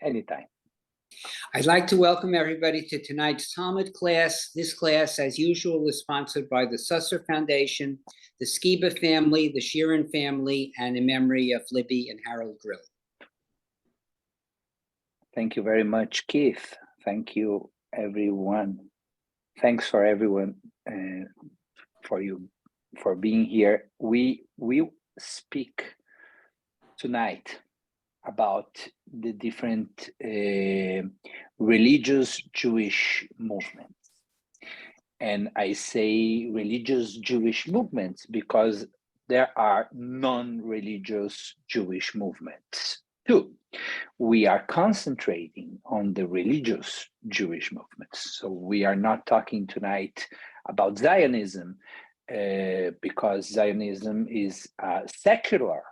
Anytime. I'd like to welcome everybody to tonight's Talmud class. This class, as usual, is sponsored by the Susser Foundation, the Skiba family, the Sheeran family, and in memory of Libby and Harold Grill. Thank you very much, Keith. Thank you, everyone. Thanks for everyone for being here. We speak tonight about the different religious Jewish movements. And I say religious Jewish movements because there are non-religious Jewish movements too. We are concentrating on the religious Jewish movements. So we are not talking tonight about Zionism because Zionism is a secular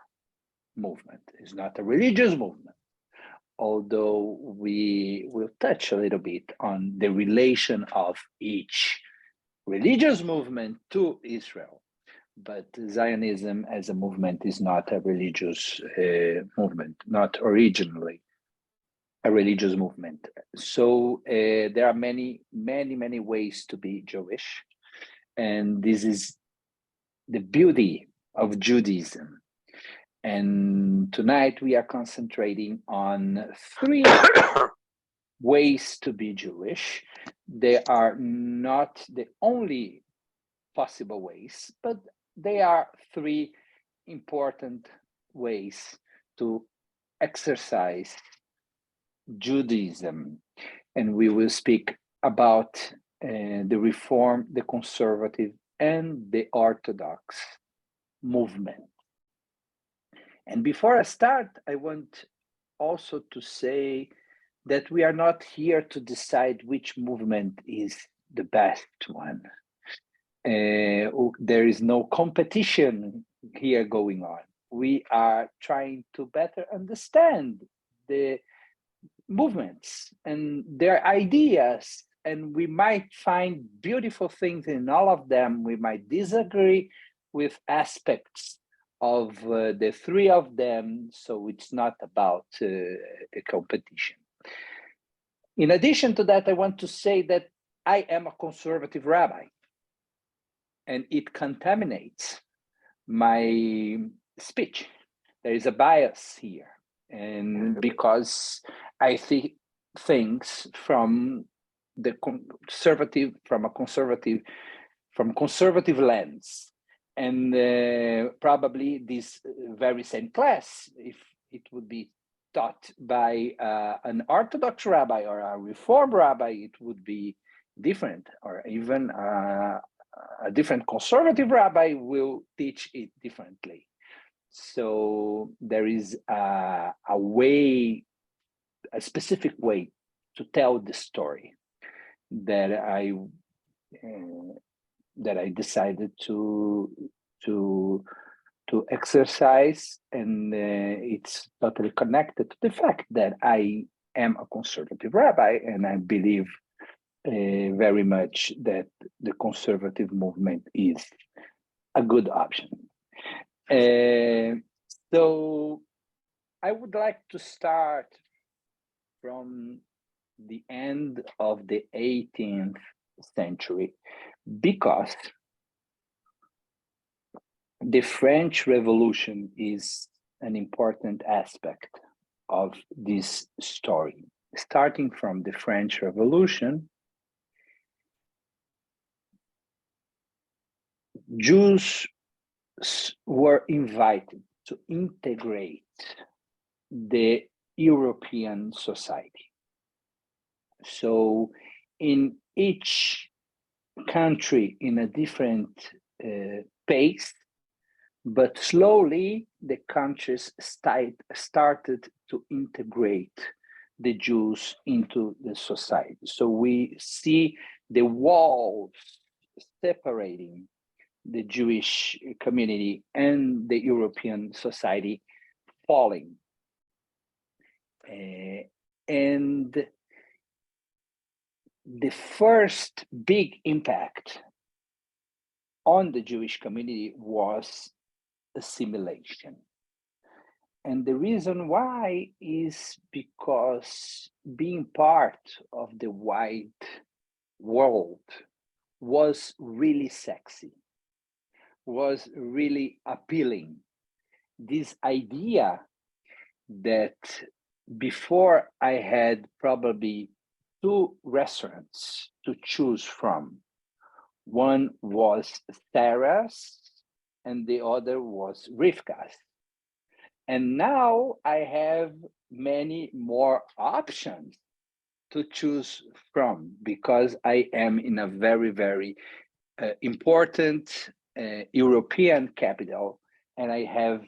movement, it's not a religious movement, although we will touch a little bit on the relation of each religious movement to Israel. But Zionism as a movement is not a religious movement, not originally a religious movement. So there are many ways to be Jewish. And this is the beauty of Judaism. And tonight we are concentrating on 3 ways to be Jewish. They are not the only possible ways, but they are 3 important ways to exercise Judaism. And we will speak about the Reform, the Conservative, and the Orthodox movement. And before I start, I want also to say that we are not here to decide which movement is the best one. There is no competition here going on. We are trying to better understand the movements and their ideas, and we might find beautiful things in all of them. We might disagree with aspects of the 3 of them, so it's not about a competition. In addition to that, I want to say that I am a conservative rabbi, and it contaminates my speech. There is a bias here, and because I see things from a conservative lens. And probably this very same class, if it would be taught by an Orthodox rabbi or a Reform rabbi, it would be different, or even a different conservative rabbi will teach it differently. So there is a specific way to tell the story that I decided to exercise, and it's totally connected to the fact that I am a conservative rabbi, and I believe very much that the conservative movement is a good option. So I would like to start from the end of the 18th century, because the French Revolution is an important aspect of this story. Starting from the French Revolution, Jews were invited to integrate the European society. So in each country in a different pace, but slowly the countries started to integrate the Jews into the society. So we see the walls separating the Jewish community and the European society falling. And the first big impact on the Jewish community was assimilation. And the reason why is because being part of the white world was really sexy, was really appealing. This idea that before I had probably two restaurants to choose from. One was Sarah's and the other was Rivka's. And now I have many more options to choose from because I am in a very, very important European capital and I have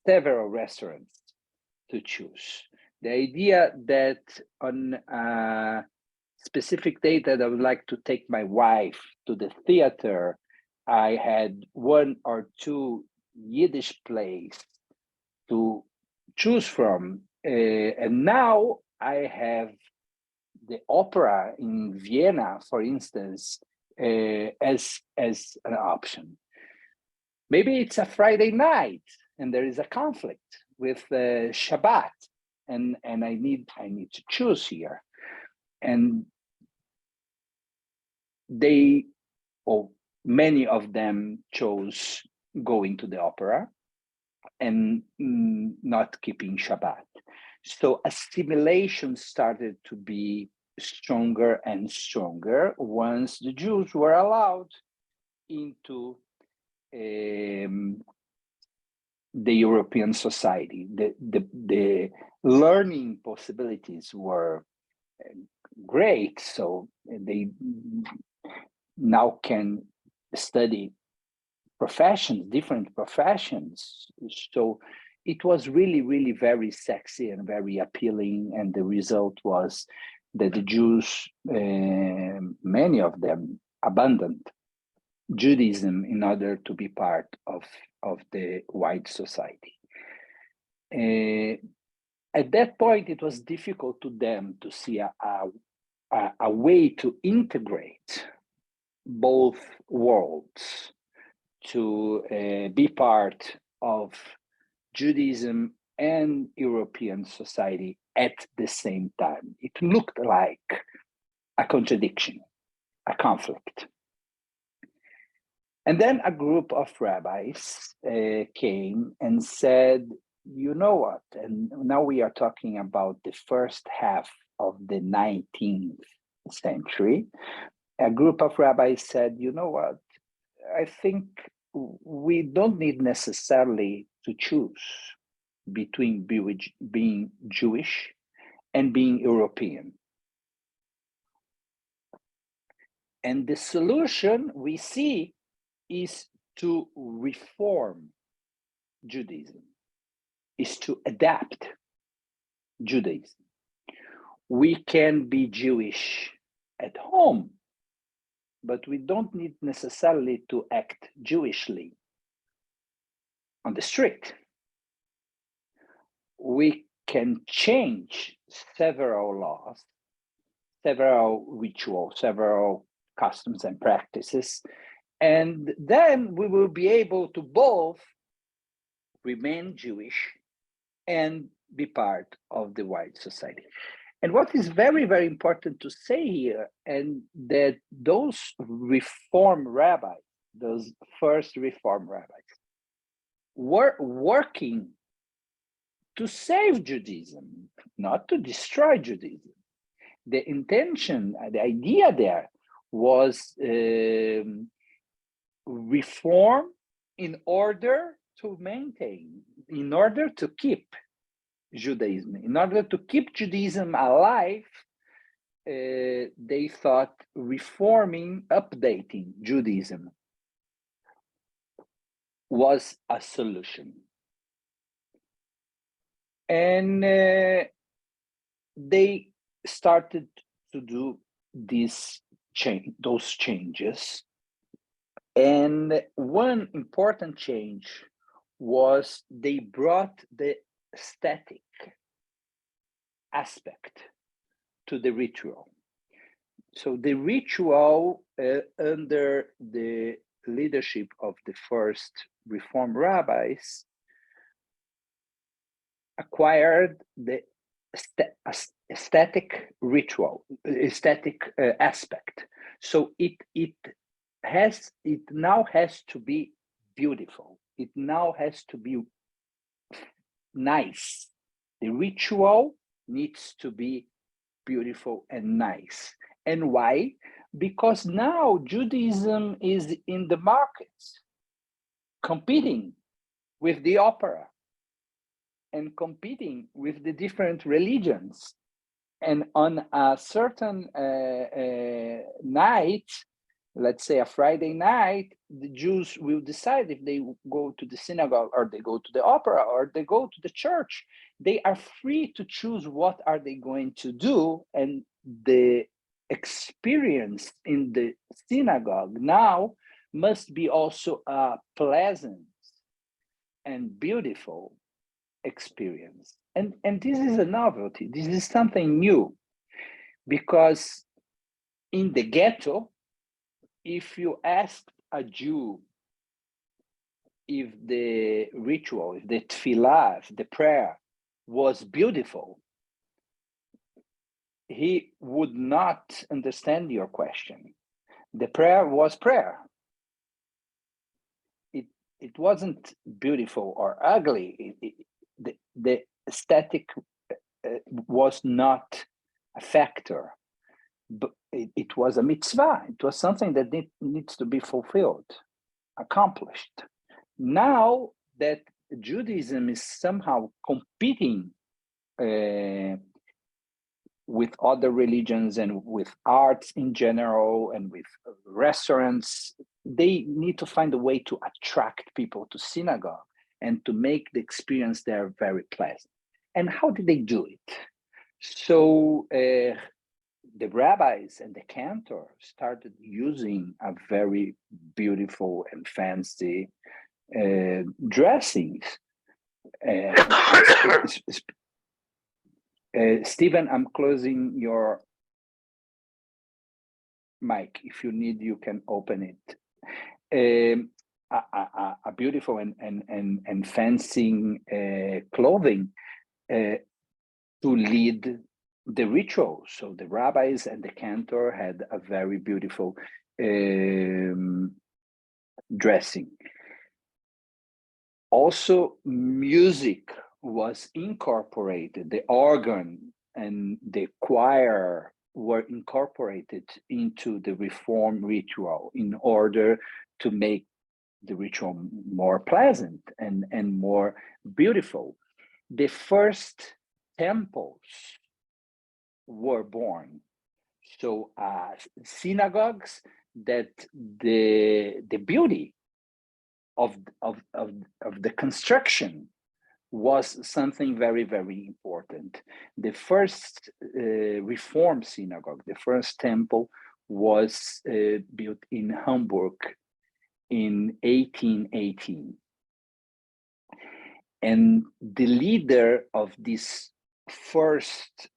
several restaurants to choose. The idea that on a specific date that I would like to take my wife to the theater, I had one or two Yiddish plays to choose from. And now I have the opera in Vienna, for instance, as an option. Maybe it's a Friday night and there is a conflict with Shabbat, and I need to choose here. And they, or many of them, chose going to the opera and not keeping Shabbat. So assimilation started to be stronger and stronger once the Jews were allowed into the European society. The learning possibilities were great, so they now can study professions, different professions. So it was really, really very sexy and very appealing. And the result was that the Jews, many of them, abandoned Judaism in order to be part of the white society. At that point, it was difficult to them to see a way to integrate both worlds, to be part of Judaism and European society at the same time. It looked like a contradiction, a conflict. And then a group of rabbis came and said, you know what? And now we are talking about the first half of the 19th century. A group of rabbis said, you know what? I think we don't need necessarily to choose between being Jewish and being European. And the solution we see is to reform Judaism, is to adapt Judaism. We can be Jewish at home, but we don't need necessarily to act Jewishly on the street. We can change several laws, several rituals, several customs and practices, and then we will be able to both remain Jewish and be part of the white society. And what is very, very important to say here, and that those Reform rabbis, those first Reform rabbis, were working to save Judaism, not to destroy Judaism. The intention, the idea there was reform in order to maintain, in order to keep Judaism. In order to keep Judaism alive, they thought reforming, updating Judaism was a solution. And they started to do those changes. And one important change was they brought the aesthetic aspect to the ritual. So the ritual under the leadership of the first Reform rabbis acquired the aesthetic ritual, aesthetic aspect. So it now has to be beautiful. It now has to be nice. The ritual needs to be beautiful and nice. And why? Because now Judaism is in the markets, competing with the opera and competing with the different religions. And on a certain night, let's say a Friday night, the Jews will decide if they go to the synagogue or they go to the opera or they go to the church. They are free to choose what are they going to do. And the experience in the synagogue now must be also a pleasant and beautiful experience. And this is a novelty. This is something new, because in the ghetto, if you ask a Jew if the ritual, if the tefillah, if the prayer was beautiful, he would not understand your question. The prayer was prayer. It wasn't beautiful or ugly. The aesthetic was not a factor, but it was a mitzvah. It was something that needs to be fulfilled, accomplished. Now that Judaism is somehow competing with other religions and with arts in general and with restaurants, they need to find a way to attract people to synagogue and to make the experience there very pleasant. And how did they do it? So the rabbis and the cantors started using a very beautiful and fancy dressings. Stephen, I'm closing your mic. If you need, you can open it. A beautiful and fancy clothing to lead the ritual. So the rabbis and the cantor had a very beautiful dressing. Also, music was incorporated. The organ and the choir were incorporated into the Reform ritual in order to make the ritual more pleasant and more beautiful. The first temples were born. So synagogues that the beauty of the construction was something very, very important. The first Reform synagogue, the first temple, was built in Hamburg in 1818. And the leader of this first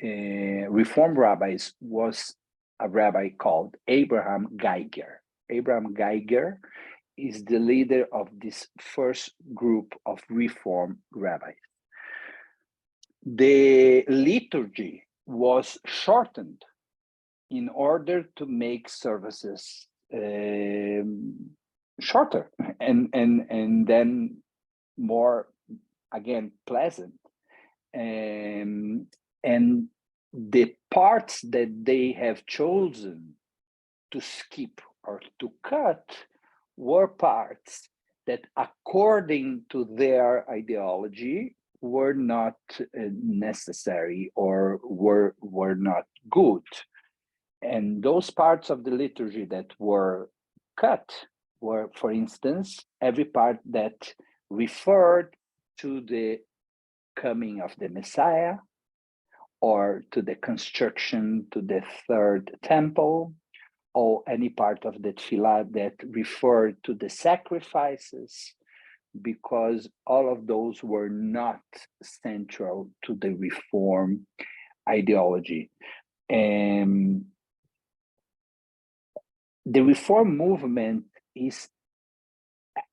Reform rabbis was a rabbi called Abraham Geiger. Abraham Geiger is the leader of this first group of Reform rabbis. The liturgy was shortened in order to make services shorter and then more, again, pleasant. And the parts that they have chosen to skip or to cut were parts that, according to their ideology, were not necessary or were not good. And those parts of the liturgy that were cut were, for instance, every part that referred to the coming of the Messiah, or to the construction to the third temple, or any part of the tefillah that referred to the sacrifices, because all of those were not central to the Reform ideology. The Reform movement is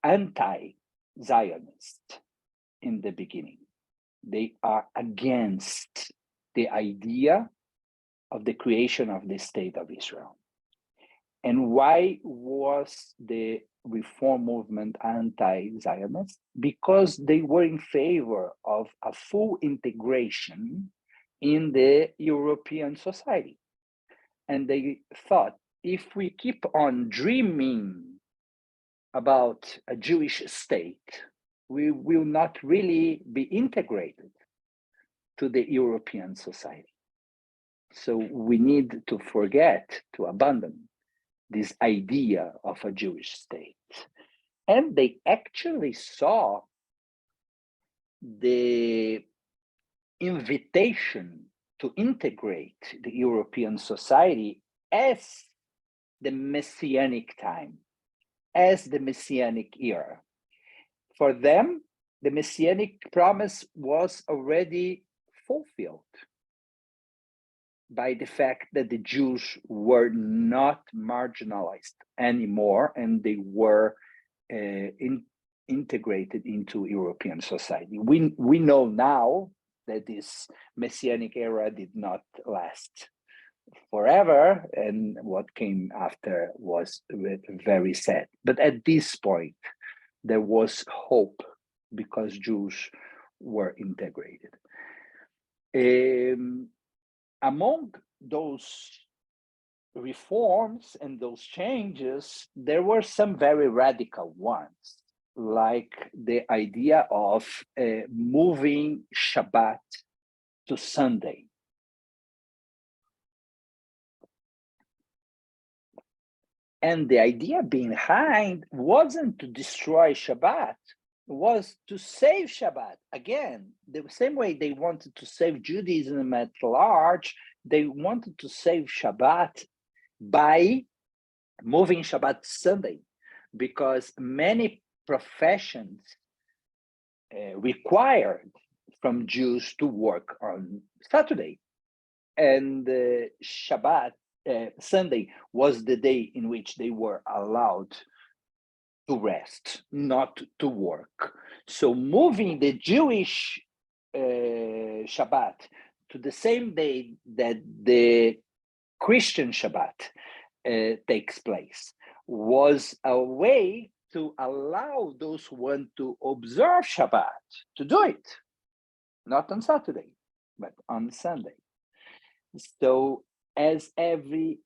anti-Zionist. in the beginning. They are against the idea of the creation of the state of Israel. And why was the reform movement anti-Zionist? Because they were in favor of a full integration in the European society. And they thought, if we keep on dreaming about a Jewish state, we will not really be integrated to the European society. So we need to forget, to abandon this idea of a Jewish state. And they actually saw the invitation to integrate the European society as the Messianic time, as the Messianic era. For them, the Messianic promise was already fulfilled by the fact that the Jews were not marginalized anymore, and they were integrated into European society. We know now that this Messianic era did not last forever, and what came after was very sad. But at this point, there was hope because Jews were integrated. Among those reforms and those changes, there were some very radical ones, like the idea of moving Shabbat to Sunday. And the idea behind wasn't to destroy Shabbat, was to save Shabbat. Again, the same way they wanted to save Judaism at large, they wanted to save Shabbat by moving Shabbat to Sunday, because many professions required from Jews to work on Saturday. And Shabbat, Sunday, was the day in which they were allowed to rest, not to work. So moving the Jewish Shabbat to the same day that the Christian Shabbat takes place was a way to allow those who want to observe Shabbat to do it, not on Saturday, but on Sunday. So as every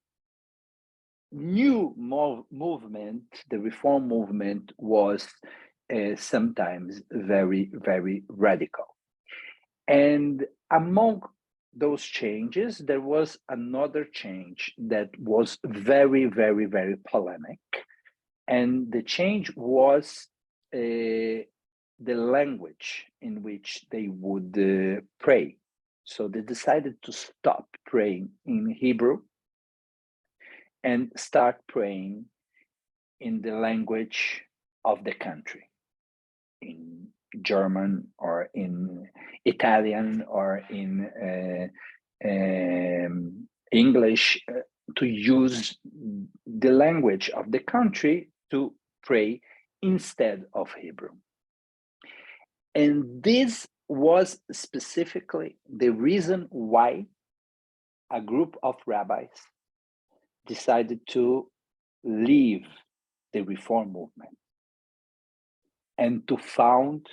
new movement, the reform movement was sometimes very, very radical. And among those changes, there was another change that was very, very, very polemic. And the change was the language in which they would pray. So they decided to stop praying in Hebrew and start praying in the language of the country, in German or in Italian or in English, to use the language of the country to pray instead of Hebrew. And this was specifically the reason why a group of rabbis decided to leave the reform movement and to found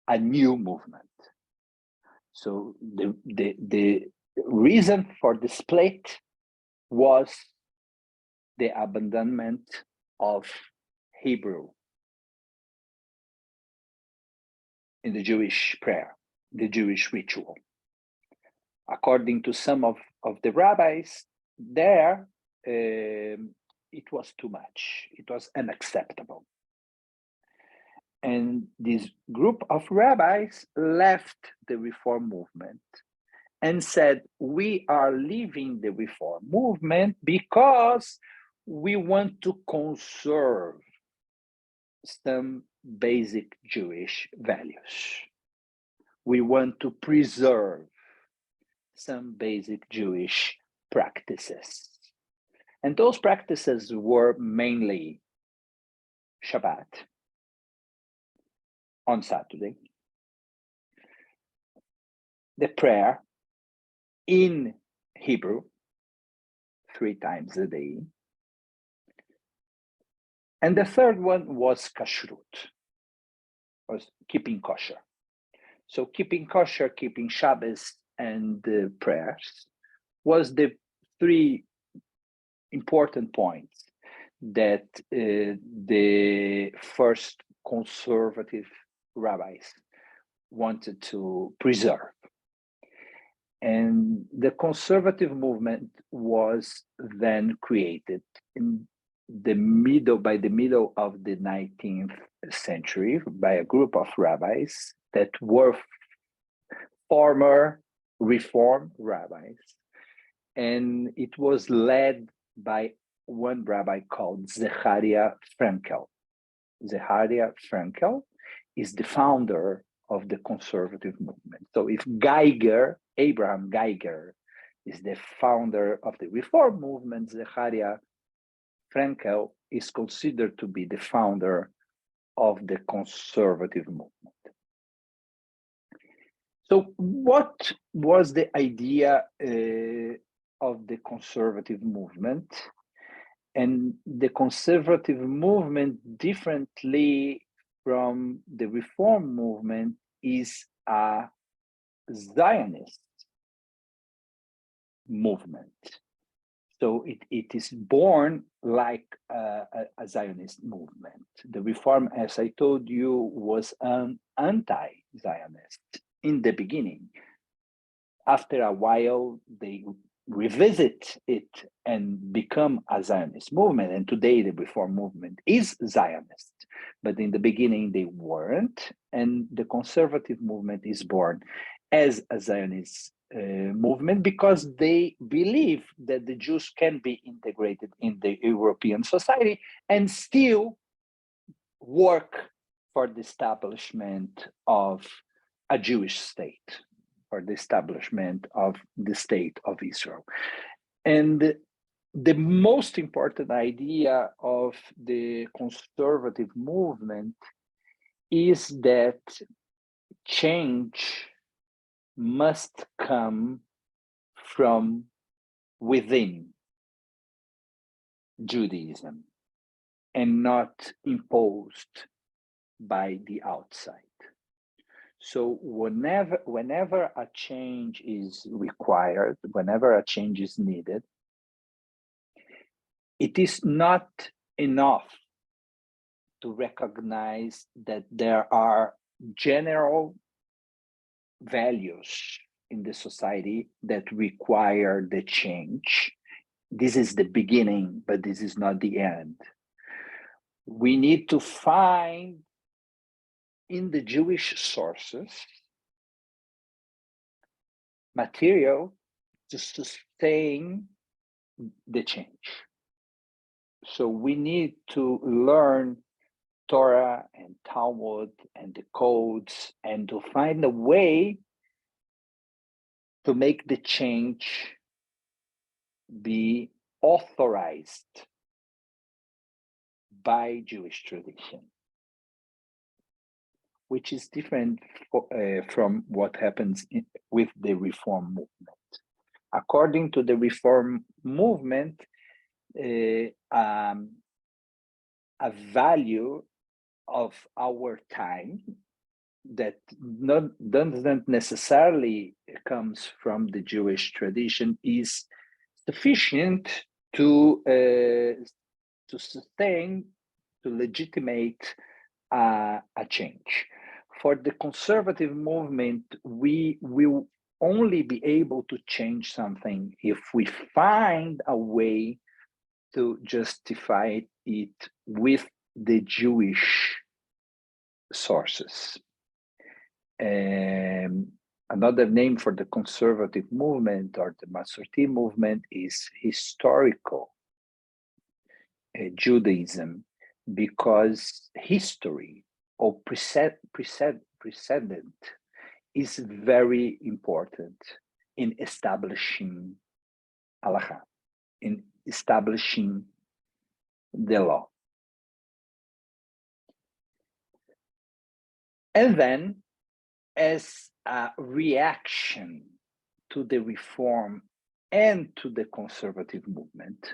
a new movement. So the reason for the split was the abandonment of Hebrew in the Jewish prayer, the Jewish ritual. According to some of the rabbis there, it was too much. It was unacceptable. And this group of rabbis left the reform movement and said, we are leaving the reform movement because we want to conserve some basic Jewish values. We want to preserve some basic Jewish practices. And those practices were mainly Shabbat on Saturday, the prayer in Hebrew 3 times a day. And the third one was kashrut, was keeping kosher. So keeping kosher, keeping Shabbos, and the prayers was the 3 important points that the first conservative rabbis wanted to preserve. And the conservative movement was then created in by the middle of the 19th century by a group of rabbis that were former Reform rabbis. And it was led by one rabbi called Zecharia Frankel. Zecharia Frankel is the founder of the conservative movement. So if Abraham Geiger is the founder of the Reform movement, Zecharia Frankel is considered to be the founder of the conservative movement. So what was the idea of the conservative movement? And the conservative movement, differently from the Reform movement, is a Zionist movement. So it is born like a Zionist movement. The Reform, as I told you, was an anti-Zionist in the beginning. After a while, they revisit it and become a Zionist movement. And today the Reform movement is Zionist. But in the beginning, they weren't. And the conservative movement is born as a Zionist movement because they believe that the Jews can be integrated in the European society and still work for the establishment of a Jewish state, for the establishment of the state of Israel. And the most important idea of the conservative movement is that change must come from within Judaism and not imposed by the outside. So whenever a change is required, whenever a change is needed, it is not enough to recognize that there are general values in the society that require the change. This is the beginning, but this is not the end. We need to find in the Jewish sources material to sustain the change. So we need to learn Torah and Talmud and the codes and to find a way to make the change be authorized by Jewish tradition, which is different from what happens with the Reform movement. According to the Reform movement, a value of our time that doesn't necessarily comes from the Jewish tradition is sufficient to sustain, to legitimate a change. For the conservative movement, we will only be able to change something if we find a way to justify it with the Jewish sources. Another name for the conservative movement or the Masorti movement is historical Judaism, because history or precedent is very important in establishing halakha, in establishing the law. And then, as a reaction to the reform and to the conservative movement.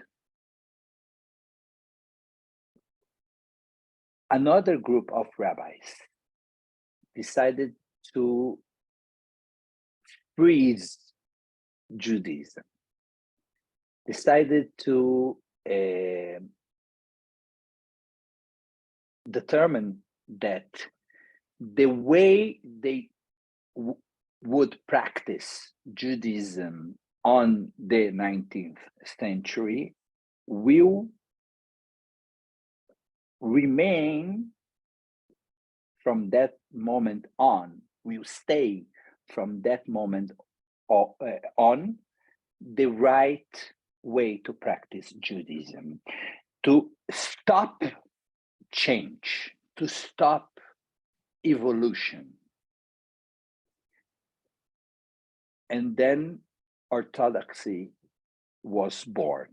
Another group of rabbis decided to freeze Judaism, decided to determine that the way they would practice Judaism on the 19th century will remain from that moment on, will stay from that moment on the right way to practice Judaism, to stop change, to stop evolution. And then Orthodoxy was born.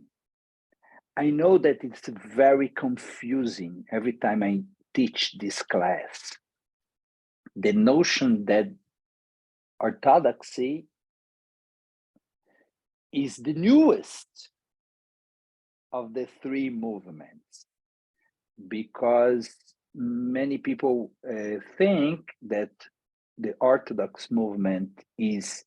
I know that it's very confusing every time I teach this class. The notion that Orthodoxy is the newest of the three movements, because many people think that the Orthodox movement is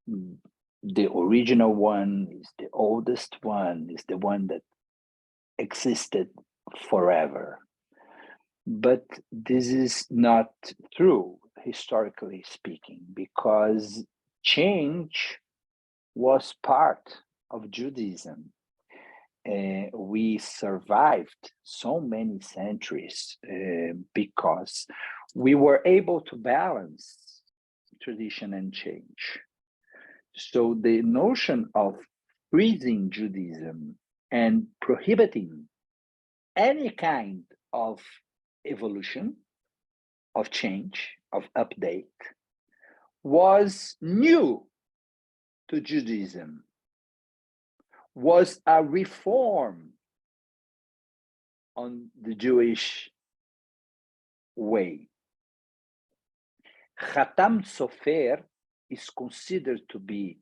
the original one, is the oldest one, is the one that existed forever. But this is not true, historically speaking, because change was part of Judaism. We survived so many centuries because we were able to balance tradition and change. So the notion of freezing Judaism and prohibiting any kind of evolution, of change, of update, was new to Judaism, was a reform on the Jewish way. Chatam Sofer is considered to be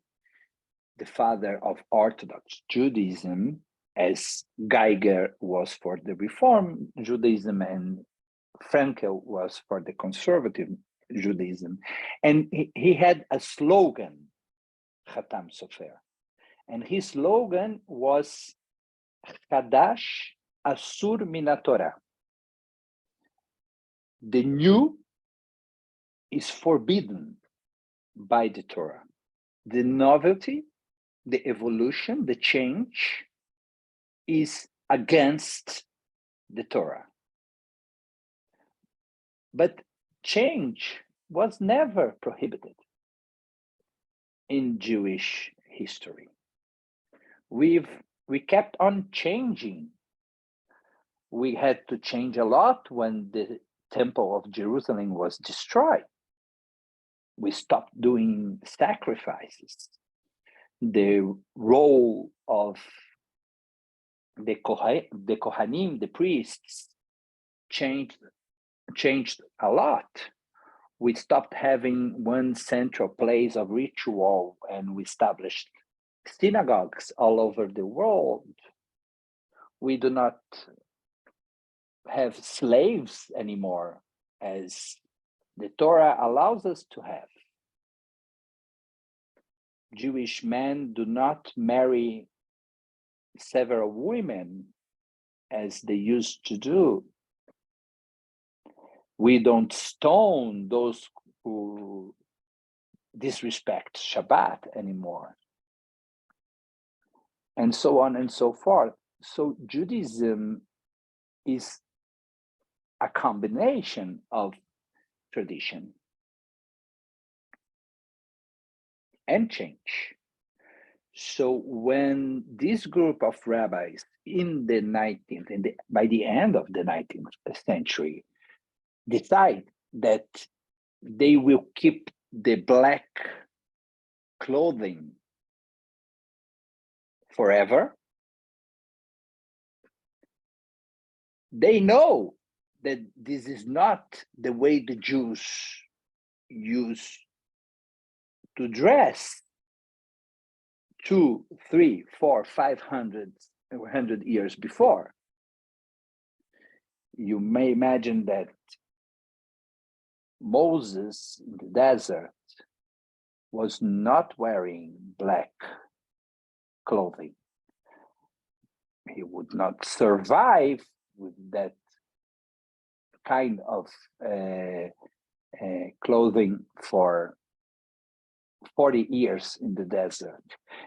the father of Orthodox Judaism, as Geiger was for the Reform Judaism and Frankel was for the conservative Judaism. And he had a slogan, Chatam Sofer. And his slogan was Chadash Asur Mina Torah. The new is forbidden by the Torah. The novelty, the evolution, the change is against the Torah. But change was never prohibited in Jewish history. We kept on changing. We had to change a lot when the Temple of Jerusalem was destroyed. We stopped doing sacrifices. The role of the Kohanim, the priests, changed a lot. We stopped having one central place of ritual, and we established synagogues all over the world. We do not have slaves anymore, as the Torah allows us to have. Jewish men do not marry several women as they used to do. We don't stone those who disrespect Shabbat anymore, and so on and so forth. So Judaism is a combination of tradition and change. So when this group of rabbis in the 19th, by the end of the 19th century, decide that they will keep the black clothing forever, they know that this is not the way the Jews used to dress 2, 3, 4, 500 years before. You may imagine that Moses in the desert was not wearing black clothing. He would not survive with that kind of clothing for 40 years in the desert.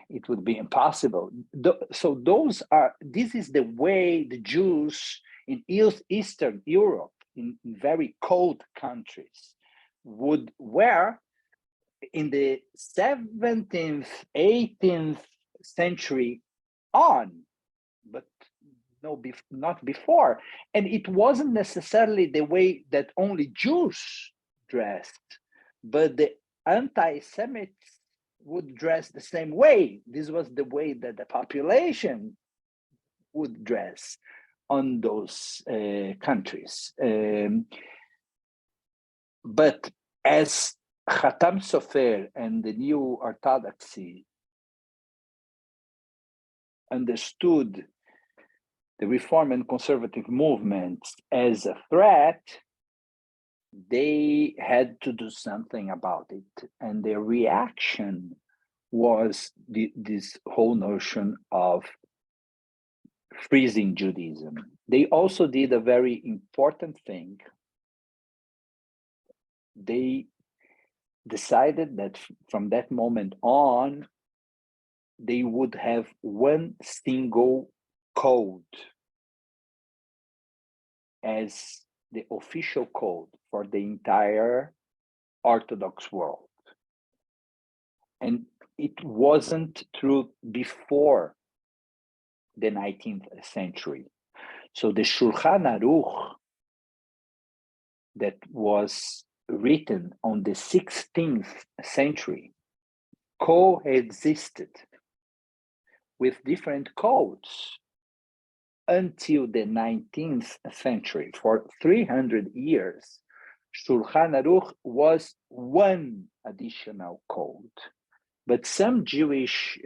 It would be impossible. So this is the way the Jews in Eastern Europe, in very cold countries, would wear in the 17th, 18th century on, but no, not before. And it wasn't necessarily the way that only Jews dressed, but the anti-Semites would dress the same way. This was the way that the population would dress on those countries. But as Khatam Sofer and the new Orthodoxy understood the Reform and Conservative movements as a threat, they had to do something about it. And their reaction was this whole notion of freezing Judaism. They also did a very important thing. They decided that from that moment on, they would have one single code as the official code for the entire Orthodox world. And it wasn't true before the 19th century. So the Shulchan Aruch that was written on the 16th century coexisted with different codes until the 19th century. For 300 years, Shulchan Aruch was one additional code. But some Jewish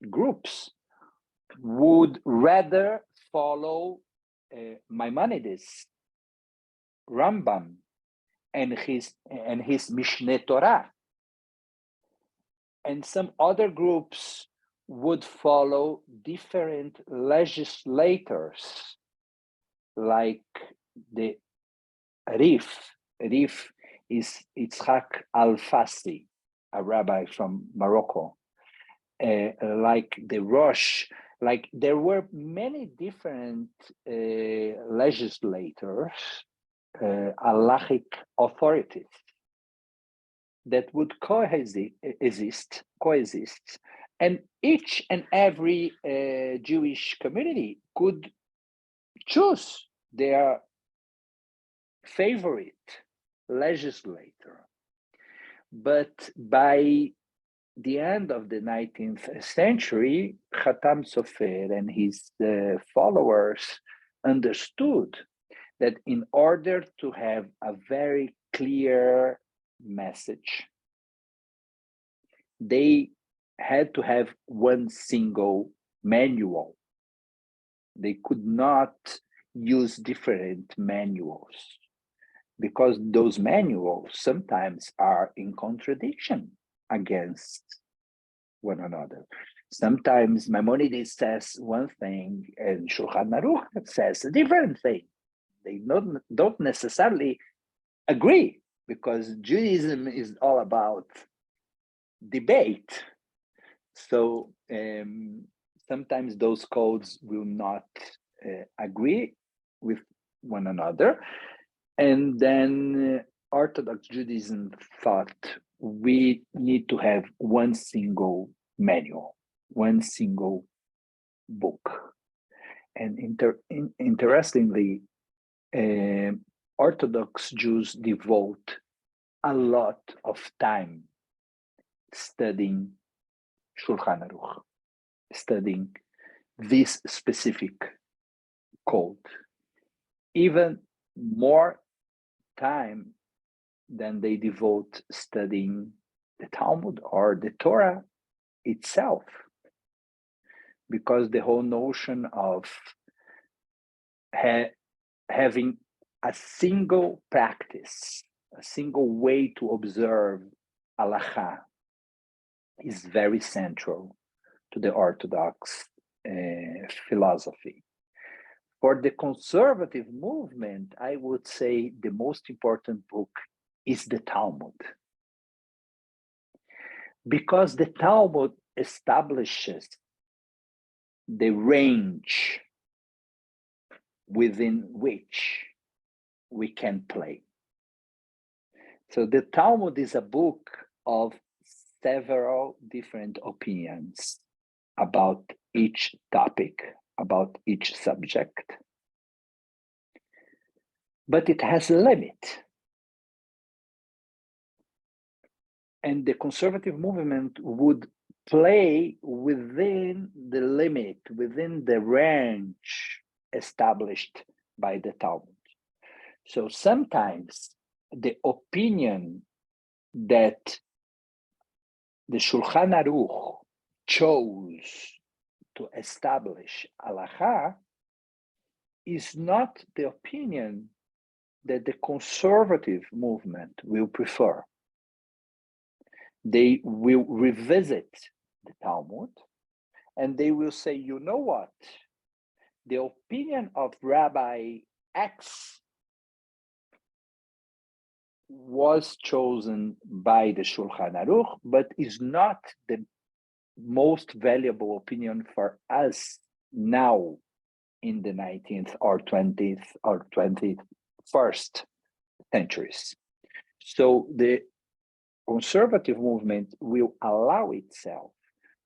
groups would rather follow Maimonides, Rambam, and his Mishneh Torah. And some other groups would follow different legislators, like the Rif. Rif is Yitzhak Al-Fassi, a rabbi from Morocco, like the Rosh. Like there were many different legislators, halachic authorities that would coexist, and each and every Jewish community could choose their favorite legislator. But by the end of the 19th century, Khatam Sofer and his followers understood that in order to have a very clear message, they had to have one single manual. They could not use different manuals because those manuals sometimes are in contradiction against one another. Sometimes Maimonides says one thing and Shulchan Aruch says a different thing. They don't necessarily agree, because Judaism is all about debate. So sometimes those codes will not agree with one another. And then Orthodox Judaism thought we need to have one single manual, one single book. And interestingly, Orthodox Jews devote a lot of time studying Shulchan Aruch, studying this specific code. Even more time than they devote studying the Talmud or the Torah itself. Because the whole notion of having a single practice, a single way to observe halacha is very central to the Orthodox philosophy. For the conservative movement, I would say the most important book is the Talmud. Because the Talmud establishes the range within which we can play. So the Talmud is a book of several different opinions about each topic, about each subject. But it has a limit. And the conservative movement would play within the limit, within the range established by the Talmud. So sometimes the opinion that the Shulchan Aruch chose to establish halacha is not the opinion that the conservative movement will prefer. They will revisit the Talmud and they will say, you know what? The opinion of Rabbi X was chosen by the Shulchan Aruch, but is not the most valuable opinion for us now in the 19th or 20th or 21st centuries. So the conservative movement will allow itself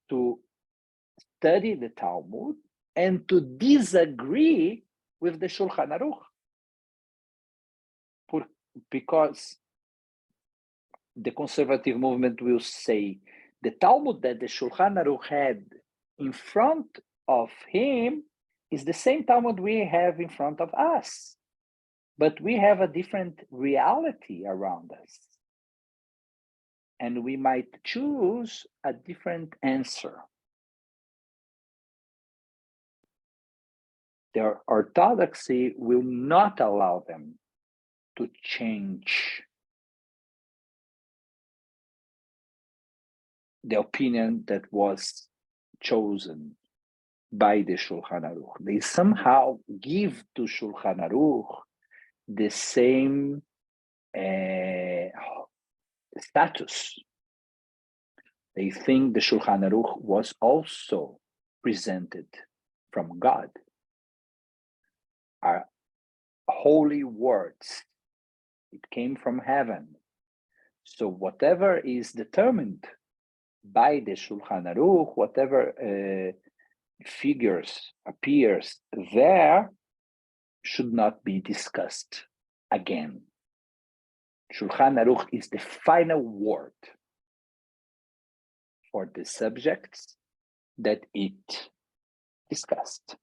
to study the Talmud and to disagree with the Shulchan Aruch. Because the conservative movement will say the Talmud that the Shulchan Aruch had in front of him is the same Talmud we have in front of us, but we have a different reality around us. And we might choose a different answer. The orthodoxy will not allow them to change the opinion that was chosen by the Shulchan Aruch. They somehow give to Shulchan Aruch the same status. They think the Shulchan Aruch was also presented from God. Are holy words. It came from heaven. So whatever is determined by the Shulchan Aruch, whatever figures appears there, should not be discussed again. Shulchan Aruch is the final word for the subjects that it discussed.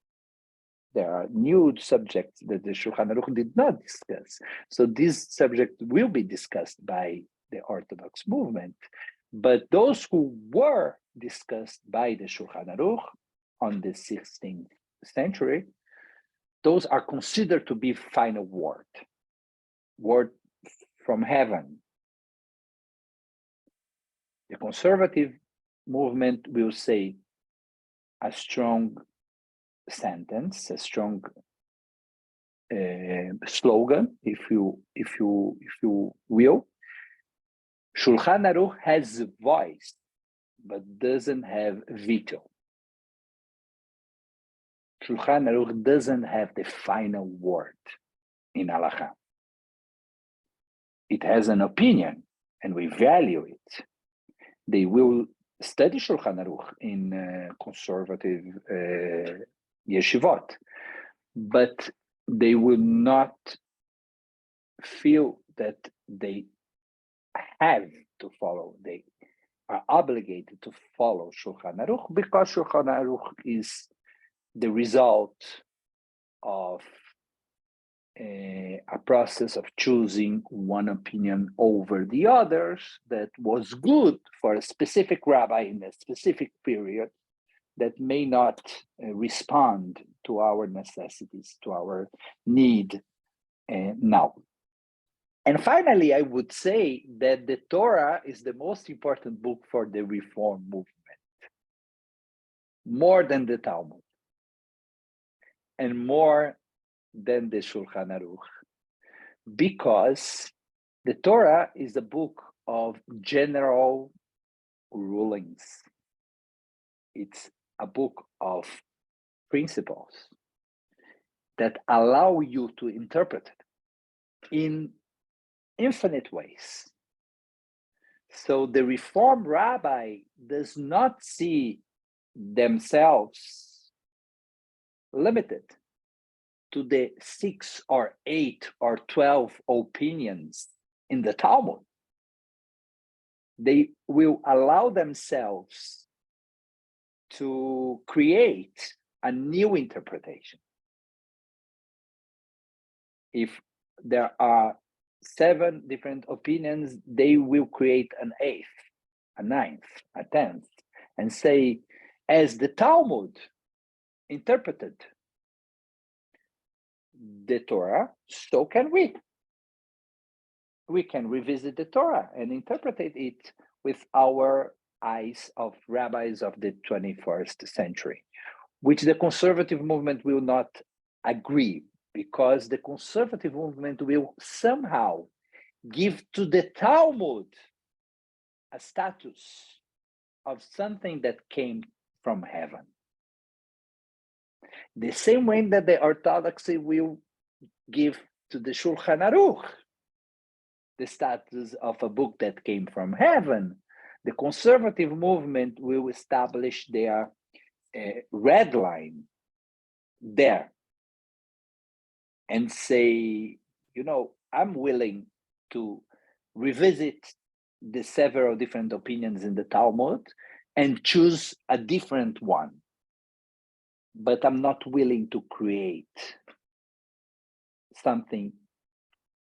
There are new subjects that the Shulchan Aruch did not discuss. So this subject will be discussed by the Orthodox movement. But those who were discussed by the Shulchan Aruch on the 16th century, those are considered to be final word from heaven. The conservative movement will say a strong sentence, a strong slogan, if you will. Shulchan Aruch has a voice, but doesn't have veto. Shulchan Aruch doesn't have the final word in halacha. It has an opinion, and we value it. They will study Shulchan Aruch in conservative yeshivot, but they will not feel that they have to follow. They are obligated to follow Shulchan Aruch because Shulchan Aruch is the result of a process of choosing one opinion over the others that was good for a specific rabbi in a specific period that may not respond to our necessities, to our need now. And finally, I would say that the Torah is the most important book for the Reform movement, more than the Talmud, and more than the Shulchan Aruch, because the Torah is a book of general rulings. It's a book of principles that allow you to interpret it in infinite ways. So the Reform rabbi does not see themselves limited to the 6 or 8 or 12 opinions in the Talmud. They will allow themselves to create a new interpretation. If there are 7 different opinions, they will create an 8th, a 9th, a 10th, and say, as the Talmud interpreted the Torah, so can we. We can revisit the Torah and interpret it with our eyes of rabbis of the 21st century, which the conservative movement will not agree, because the conservative movement will somehow give to the Talmud a status of something that came from heaven. The same way that the Orthodoxy will give to the Shulchan Aruch the status of a book that came from heaven, the conservative movement will establish their red line there and say, you know, I'm willing to revisit the several different opinions in the Talmud and choose a different one, but I'm not willing to create something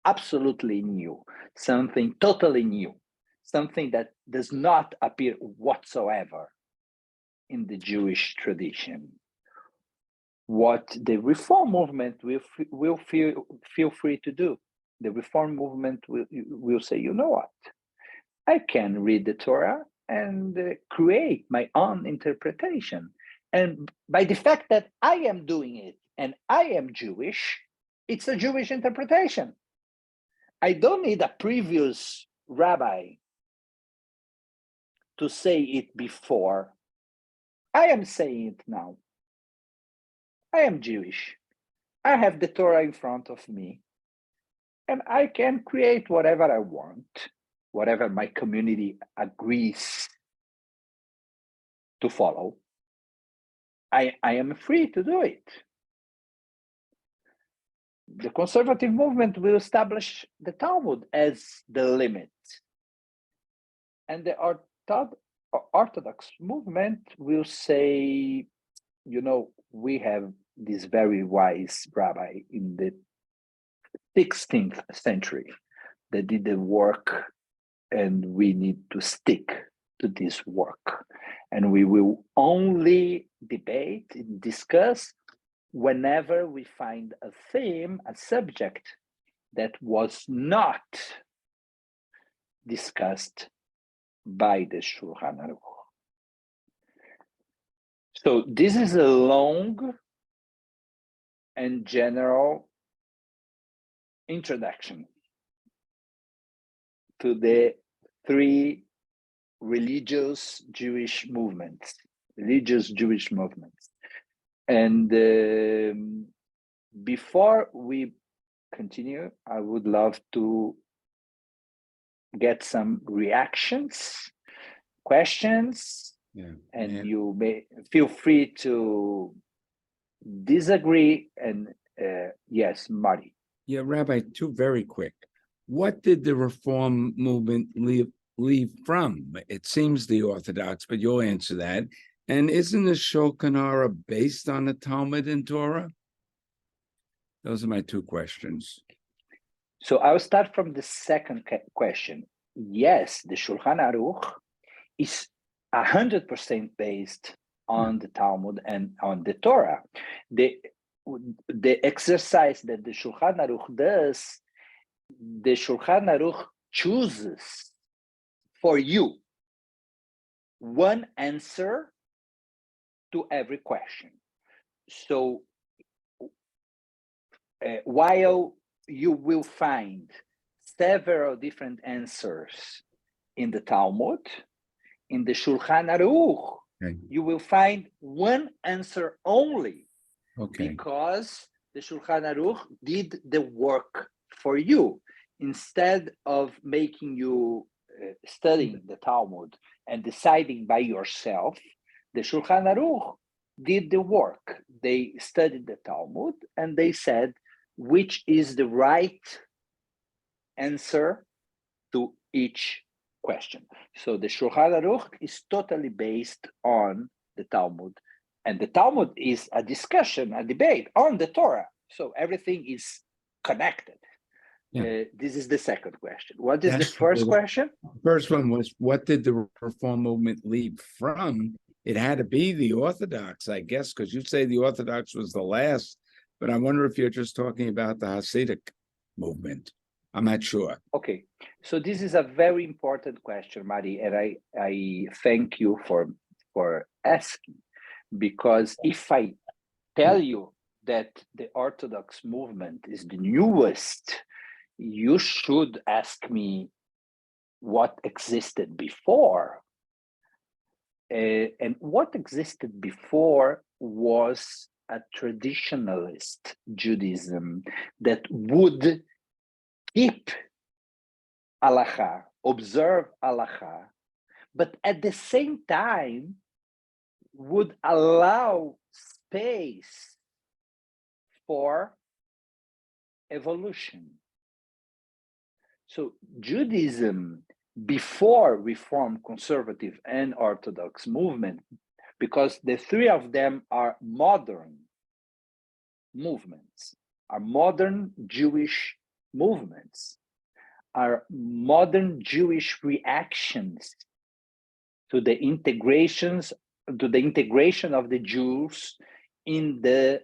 absolutely new, something totally new, something that does not appear whatsoever in the Jewish tradition. What the Reform movement will feel free to do. The Reform movement will say, you know what? I can read the Torah and create my own interpretation. And by the fact that I am doing it and I am Jewish, it's a Jewish interpretation. I don't need a previous rabbi to say it before. I am saying it now. I am Jewish. I have the Torah in front of me, and I can create whatever I want, whatever my community agrees to follow. I am free to do it. The conservative movement will establish the Talmud as the limit. And the Orthodox movement will say, you know, we have this very wise rabbi in the 16th century that did the work, and we need to stick to this work. And we will only debate and discuss whenever we find a theme, a subject that was not discussed by the Shulchan Aruch. So this is a long and general introduction to the 3 religious Jewish movements. And before we continue, I would love to get some reactions, questions, and you may feel free to disagree. And yes, Marty. Yeah, Rabbi, 2 very quick. What did the Reform movement leave from? It seems the Orthodox, but you'll answer that. And isn't the Shulchan Aruch based on the Talmud and Torah? Those are my two questions. So I'll start from the second question. Yes, the Shulchan Aruch is 100% based on the Talmud and on the Torah. The exercise that the Shulchan Aruch does, the Shulchan Aruch chooses for you one answer to every question. So while you will find several different answers in the Talmud, in the Shulchan Aruch, you will find one answer only, because the Shulchan Aruch did the work for you. Instead of making you studying the Talmud and deciding by yourself, the Shulchan Aruch did the work. They studied the Talmud and they said which is the right answer to each question. So the Shulchan Aruch is totally based on the Talmud, and the Talmud is a discussion, a debate on the Torah. So everything is connected. This is the second question. What is the first question? The first one was, what did the Reform movement lead from? It had to be the Orthodox, I guess, because you say the Orthodox was the last, but I wonder if you're just talking about the Hasidic movement. I'm not sure. Okay, so this is a very important question, Mari, and I thank you for asking, because if I tell you that the Orthodox movement is the newest, you should ask me what existed before. And what existed before was a traditionalist Judaism that would keep halacha, observe halacha, but at the same time would allow space for evolution. So Judaism before Reform, Conservative, and Orthodox movement, because the three of them are modern movements, are modern Jewish movements, are modern Jewish reactions to the integration of the Jews in the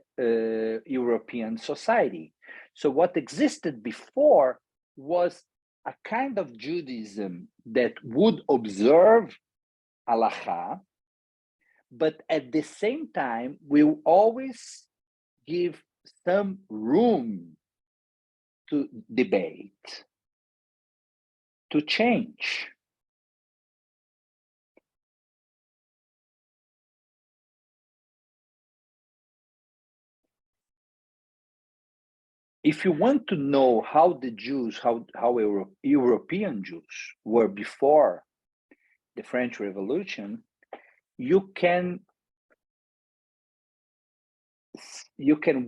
European society. So what existed before was a kind of Judaism that would observe halacha, but at the same time will always give some room to debate, to change. If you want to know how the Jews, how European Jews were before the French Revolution, you can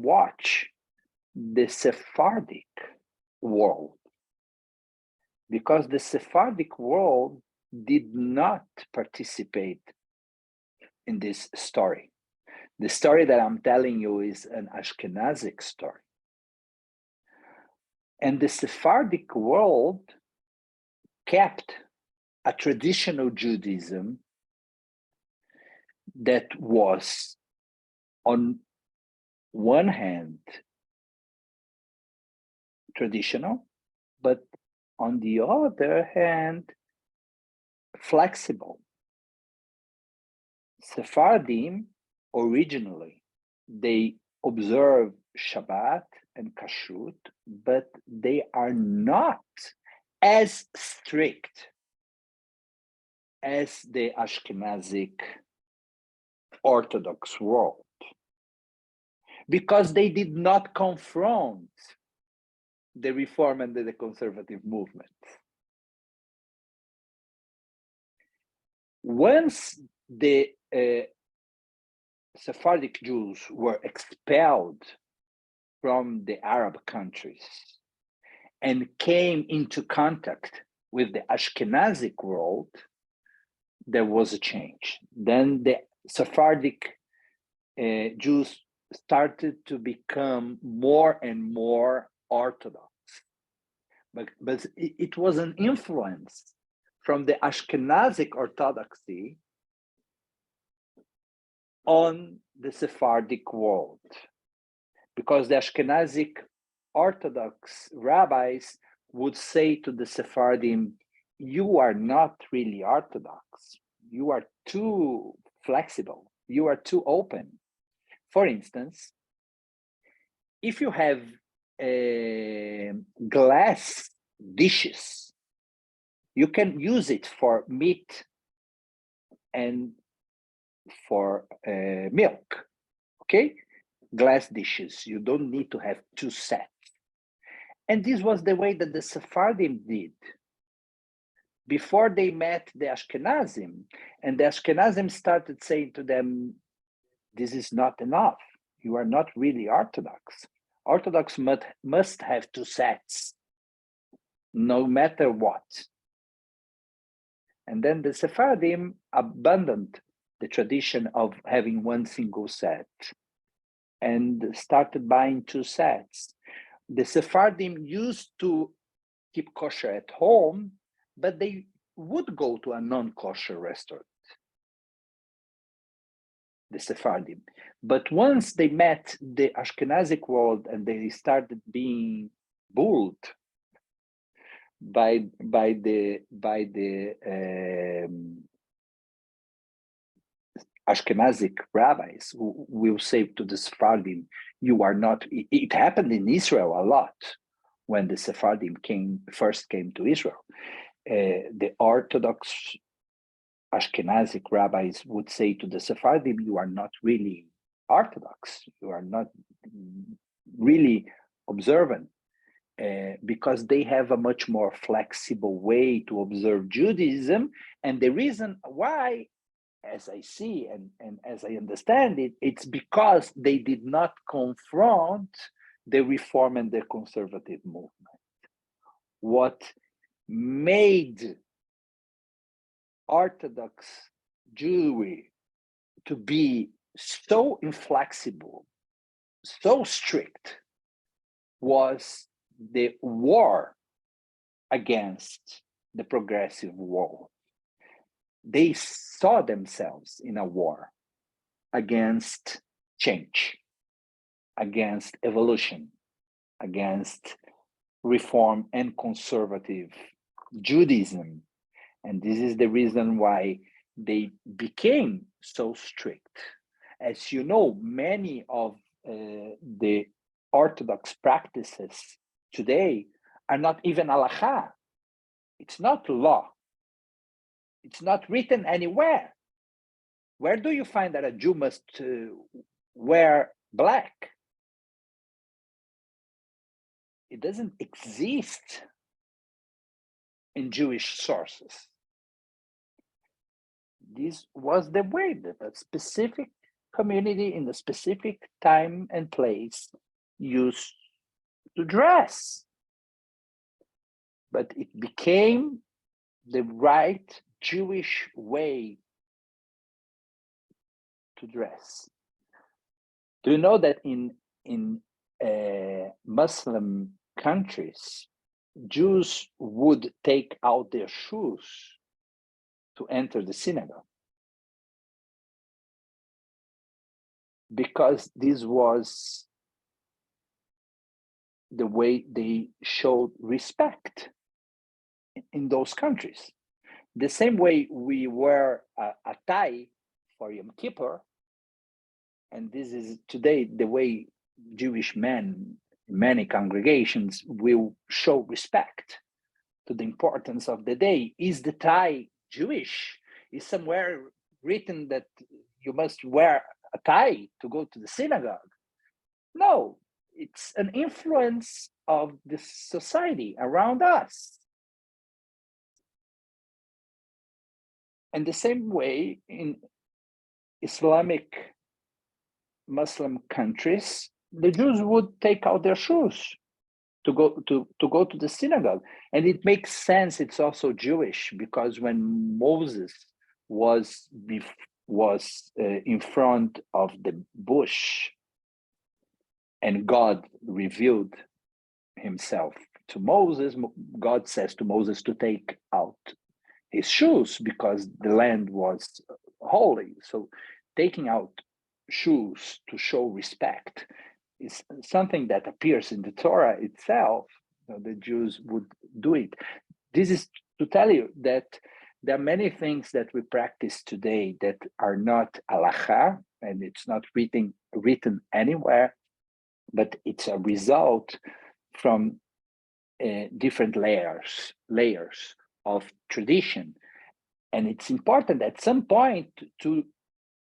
watch the Sephardic world, because the Sephardic world did not participate in this story. The story that I'm telling you is an Ashkenazic story. And the Sephardic world kept a traditional Judaism that was, on one hand, traditional, but on the other hand, flexible. Sephardim, originally, they observe Shabbat and Kashrut, but they are not as strict as the Ashkenazic Orthodox world, because they did not confront the Reform and the Conservative movement. Once the Sephardic Jews were expelled from the Arab countries and came into contact with the Ashkenazic world, there was a change. Then the Sephardic Jews started to become more and more Orthodox. But it was an influence from the Ashkenazic Orthodoxy on the Sephardic world, because the Ashkenazic Orthodox rabbis would say to the Sephardim, you are not really Orthodox. You are too flexible. You are too open. For instance, if you have glass dishes, you can use it for meat and for milk, okay? Glass dishes, you don't need to have two sets. And this was the way that the Sephardim did before they met the Ashkenazim. And the Ashkenazim started saying to them, this is not enough. You are not really Orthodox. Orthodox must have two sets, no matter what. And then the Sephardim abandoned the tradition of having one single set and started buying two sets. The Sephardim used to keep kosher at home, but they would go to a non-kosher restaurant, the Sephardim. But once they met the Ashkenazic world and they started being bulled by the Ashkenazic rabbis, who will say to the Sephardim, you are not, it happened in Israel a lot when the Sephardim first came to Israel. The Orthodox Ashkenazic rabbis would say to the Sephardim, you are not really Orthodox, you are not really observant, because they have a much more flexible way to observe Judaism. And the reason why, as I see and as I understand it, it's because they did not confront the Reform and the Conservative movement. What made Orthodox Jewry to be so inflexible, so strict, was the war against the progressive world. They saw themselves in a war against change, against evolution, against Reform and Conservative Judaism. And this is the reason why they became so strict. As you know, many of the Orthodox practices today are not even halakha. It's not law. It's not written anywhere. Where do you find that a Jew must wear black? It doesn't exist in Jewish sources. This was the way that a specific community in a specific time and place used to dress. But it became the right Jewish way to dress. Do you know that in Muslim countries, Jews would take out their shoes to enter the synagogue? Because this was the way they showed respect in those countries. The same way we wear a tie for Yom Kippur, and this is today the way Jewish men in many congregations will show respect to the importance of the day. Is the tie Jewish? Is somewhere written that you must wear a tie to go to the synagogue? No, it's an influence of the society around us. And the same way in Islamic Muslim countries, the Jews would take out their shoes to go to the synagogue. And it makes sense, it's also Jewish, because when Moses was in front of the bush and God revealed himself to Moses. God says to Moses to take out his shoes because the land was holy. So taking out shoes to show respect is something that appears in the Torah itself. The Jews would do it. This is to tell you that there are many things that we practice today that are not halacha, and it's not written anywhere, but it's a result from different layers of tradition. And it's important at some point to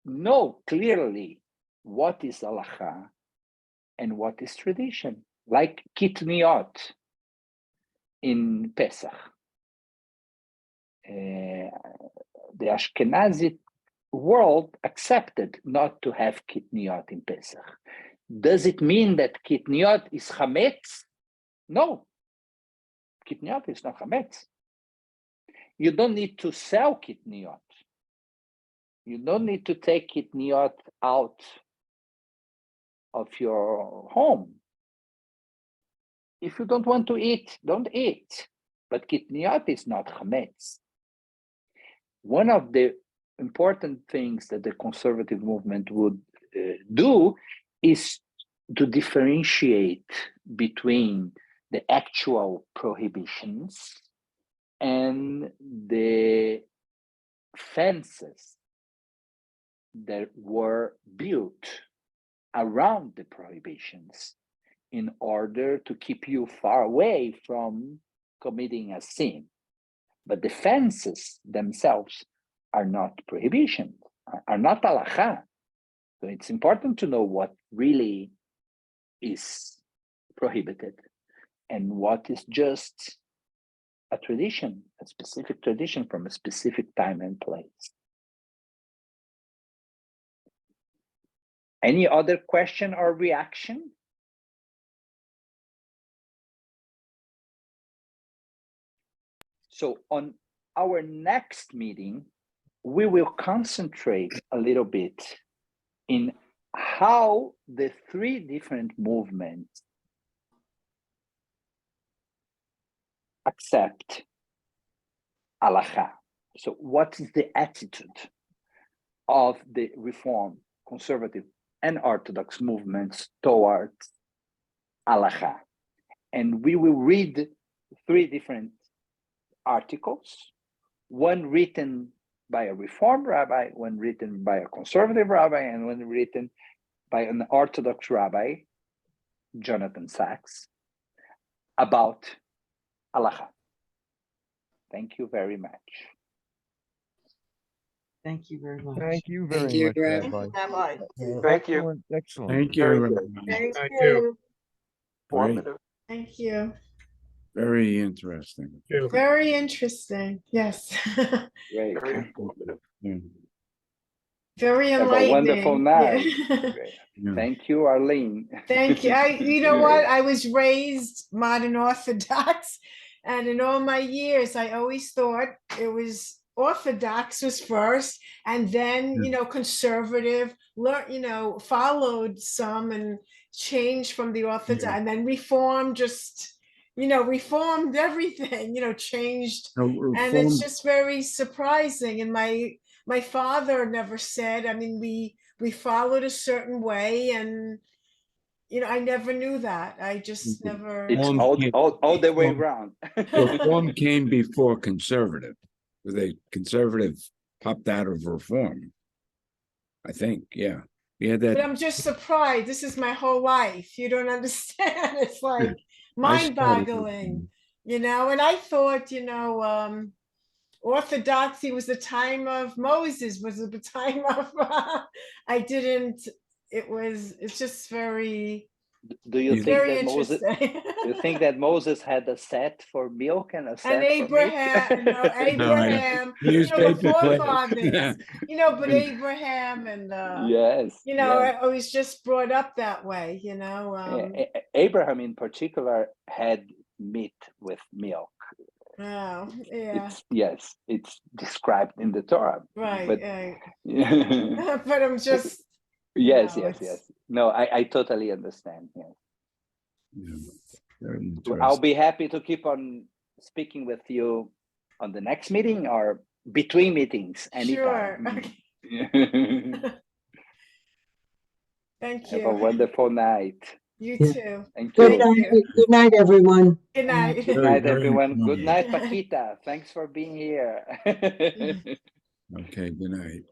know clearly what is halacha and what is tradition, like kitniot in Pesach. The Ashkenazi world accepted not to have kitniot in Pesach. Does it mean that kitniot is chametz? No, kitniot is not chametz. You don't need to sell kitniot. You don't need to take kitniot out of your home. If you don't want to eat, don't eat. But kitniot is not chametz. One of the important things that the conservative movement would do is to differentiate between the actual prohibitions and the fences that were built around the prohibitions in order to keep you far away from committing a sin. But the fences themselves are not prohibitions, are not halacha. So it's important to know what really is prohibited and what is just a tradition, a specific tradition from a specific time and place. Any other question or reaction? So on our next meeting, we will concentrate a little bit in how the three different movements accept halacha. So what is the attitude of the Reform, Conservative, and Orthodox movements towards halacha? And we will read three different articles, one written by a Reform rabbi, one written by a Conservative rabbi, and one written by an Orthodox rabbi, Jonathan Sachs, about halacha. Thank you very much. Thank you very much. Thank you very Thank you, much, Rabbi. Rabbi. Thank you. Excellent, excellent. Thank you. Very Rabbi. good. Thank you. Great. Informative. Thank you. Very interesting. Very interesting. Yes. Great. Very informative. Yeah. Very Have a enlightening. wonderful night. Yeah. Great. Yeah. Thank you, Arlene. Thank you. You know what? I was raised modern Orthodox, and in all my years, I always thought it was Orthodox was first, and then conservative. Followed some and changed from the Orthodox, Yeah. and then Reform just reformed everything. Changed, So and it's just very surprising. And my father never said. I mean, we followed a certain way, and I never knew that. I just never. It's Reform all the way Reform- around. Reform came before conservative. The conservative popped out of reform. I think, yeah. Yeah, But that I'm just surprised. This is my whole life. You don't understand. It's like I mind-boggling, and I thought, Orthodoxy was the time of Moses, was the time of it's just very, Do you think very that Moses? interesting. You think that Moses had a set for milk and a set And Abraham, for meat? Abraham, newspaper the forefathers, players. but Abraham and Yes. Yes. I was just brought up that way, Abraham in particular had meat with milk. Oh, yeah, It's described in the Torah. right, But right. yes, But I'm just, yes. No, I totally understand. Yeah. Yeah, very I'll interesting. be happy to keep on speaking with you on the next meeting or between meetings anytime. Sure. Okay. Thank Have a you. wonderful night. You Yeah. too. Thank Good you. Thank night, you. good night, everyone. Good night. Good Very, night, very everyone. Good informative. night, Good night. Paquita. Thanks for being here. Okay, good night.